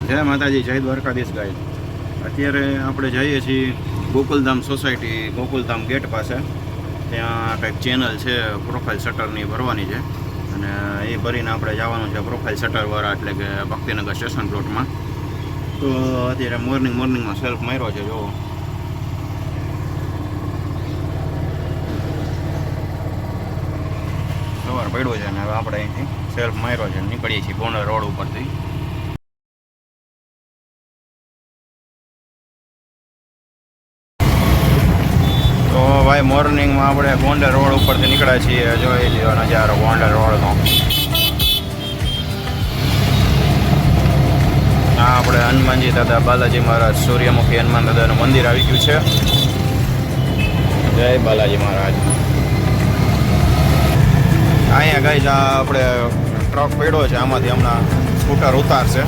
જય માતાજી, જય દ્વારકાધીશ ગાય. અત્યારે આપણે જઈએ છીએ ગોકુલધામ સોસાયટી, ગોકુલધામ ગેટ પાસે. ત્યાં કંઈક ચેનલ છે પ્રોફાઇલ શટરની ભરવાની છે અને એ ભરીને આપણે જવાનું છે પ્રોફાઇલ શટરવાળા, એટલે કે ભક્તિનગર સ્ટેશન પ્લોટમાં. તો અત્યારે મોર્નિંગમાં સેલ્ફ માર્યો છે. જો સવાર પડ્યો છે અને હવે આપણે અહીંથી સેલ્ફ માર્યો છે, નીકળીએ છીએ ગોંડલ રોડ ઉપરથી. તો ભાઈ મોર્નિંગમાં આપણે ગોંડલ રોડ ઉપરથી નીકળ્યા છીએ. જોઈ લ્યો નજારો ગોંડલ રોડનો. આ આપણે હનુમાનજી દાદા, બાલાજી મહારાજ, સૂર્યમુખી હનુમાન દાદાનું મંદિર આવી ગયું છે. જય બાલાજી મહારાજ. અહીંયા ગાઈસ આપણે ટ્રક પડ્યો છે, આમાંથી હમણાં સ્કૂટર ઉતારશે.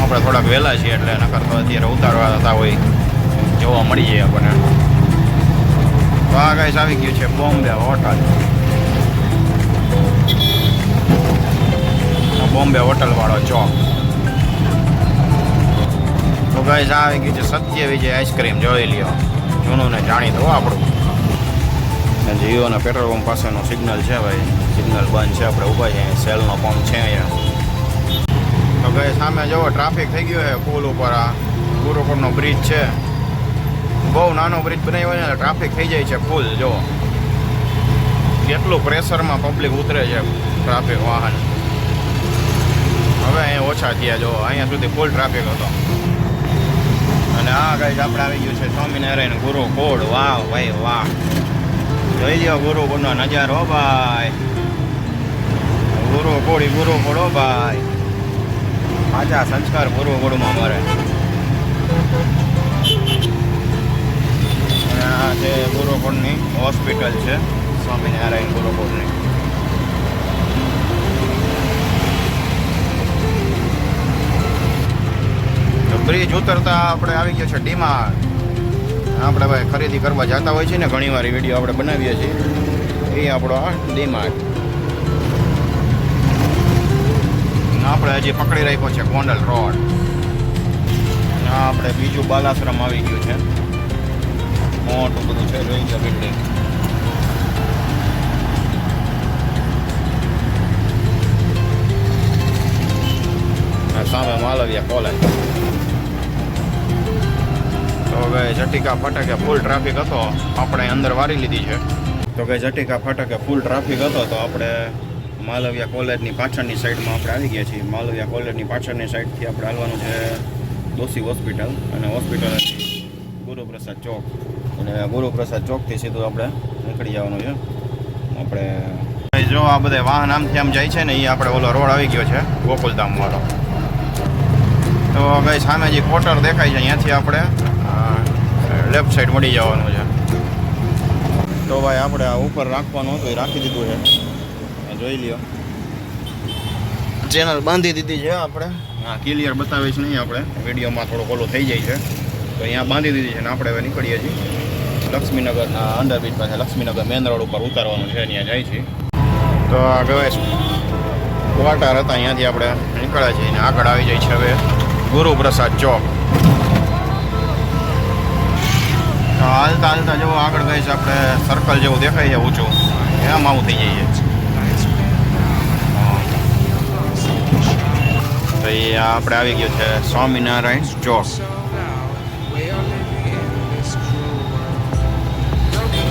આપણે થોડાક વહેલા છીએ એટલે નકર તો અત્યારે ઉતારવા થતા હોય જોવા મળી જાય આપણને. તો આ ગાઈસ આવી ગયું છે બોમ્બે હોટલ. બોમ્બે હોટલ વાળો ચોક. તો ગાઈસ આવી ગયું છે સત્ય વિજય આઈસ્ક્રીમ. જોઈ લ્યો, જૂનું ને જાણીતું આપણું. જીઓના પેટ્રોલ પંપ પાસેનું સિગ્નલ છે ભાઈ, સિગ્નલ બંધ છે. આપણે ઊભા છીએ, સેલનો પંપ છે અહીંયા. તો ભાઈ સામે જુઓ ટ્રાફિક થઈ ગયો છે પુલ ઉપર. આ ગુરુપુરનો બ્રિજ છે, બહુ નાનો બ્રિજ બનાવ્યો છે ને ટ્રાફિક થઈ જાય છે ફૂલ. જો કેટલું પ્રેશરમાં પબ્લિક ઉતરે છે, ટ્રાફિક વાહન. હવે અહીંયા ઓછા થયા. જો અહીંયા સુધી ફૂલ ટ્રાફિક હતો. અને આ ગાઈસ આપણે આવી ગયું છે સ્વામિનારાયણ ગુરુકુળ. વાહ ભાઈ વાહ, જોઈ લ્યો ગુરુકુળનો નજારો ભાઈ. ગુરુકુળ હો ભાઈ, સાચા સંસ્કાર ગુરુકુળમાં મળે. અને આ છે ગુરુકુળની હોસ્પિટલ છે, સ્વામિનારાયણ ગુરુકુળની. બ્રિજ ઉતરતા આપણે આવી ગયો છે ડીમાર્ટ. આપણે ભાઈ ખરીદી કરવા જતા હોય છે ને, ઘણી વાર વિડીયો આપણે બનાવીએ છીએ. એ આપણો આ ડીમાર્ટ. આપણે હજી પકડી રાખ્યો છે ગોંડલ રોડ. આપણે બીજું બાલાશ્રમ આવી ગયું છે, મોટું બધું છે. જોઈ ગયો બિલ્ડિંગ. સામે માલવિયા કોલેજ. તો હવે ઝટીકા ફટાકે ફૂલ ટ્રાફિક હતો, આપણે અંદર વારી લીધી છે. તો કે ઝટીકા ફટાકે ફૂલ ટ્રાફિક હતો તો આપણે માલવિયા કોલેજની પાછળની સાઈડમાં આપણે આવી ગયા છીએ. માલવિયા કોલેજની પાછળની સાઈડથી આપણે હાલવાનું છે દોશી હોસ્પિટલ, અને હોસ્પિટલથી ગુરુપ્રસાદ ચોક. અને ગુરુપ્રસાદ ચોકથી સીધું આપણે નીકળી જવાનું છે. આપણે જો આ બધા વાહન આમથી આમ જાય છે ને, એ આપણે ઓલો રોડ આવી ગયો છે ગોકુલધામ વાળો. તો ભાઈ સામે જે ક્વાર્ટર દેખાય છે અહીંયાથી આપણે લેફ્ટ સાઈડ મળી જવાનું છે. તો ભાઈ આપણે આ ઉપર રાખવાનું હતું, એ રાખી દીધું છે. જોઈ લ્યો, ચેનલ બાંધી દીધી છે આપણે. હા, ક્લિયર બતાવીશ નહીં, આપણે વિડીયોમાં થોડુંક ઓલું થઈ જાય છે. તો અહીંયા બાંધી દીધી છે ને આપણે હવે નીકળીએ છીએ લક્ષ્મીનગરના અંડરબ્રિજ પાસે. લક્ષ્મીનગર મેન રોડ ઉપર ઉતારવાનું છે, ત્યાં જાય છે. તો આ ગવેશ ક્વાર્ટર હતા, અહીંયાથી આપણે નીકળ્યા છીએ અને આગળ આવી જાય છે હવે ગુરુપ્રસાદ ચોક. તો હાલતા જેવું આગળ ગઈ છે આપણે સર્કલ જેવું દેખાય છે ઊંચું, એમ આવું થઈ જઈએ. તો એ આપણે આવી ગયું છે સ્વામિનારાયણ ચોક.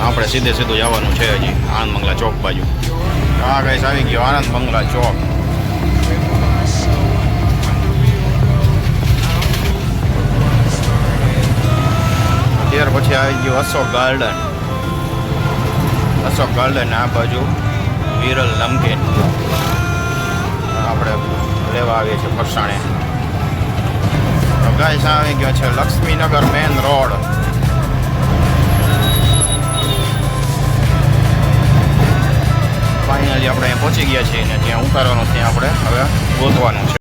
આપણે સીધું જવાનું છે હજી આનંદ બંગલા ચોક બાજુ. આ ગાઈસ આવી ગયો આનંદ બંગલા ચોક. ત્યાર પછી આવી ગયો અશોક ગાર્ડન. અશોક ગાર્ડન આ બાજુ વિરલ નમકીન આપણે લેવા આવીએ છીએ ફરસાણે. તો ગાઈસ આવી ગયો છે લક્ષ્મીનગર મેન રોડ. ફાઇનલી આપણે અહીં પહોંચી ગયા છીએ ને જ્યાં ઉતારવાનું ત્યાં આપણે હવે ગોતવાનું છે.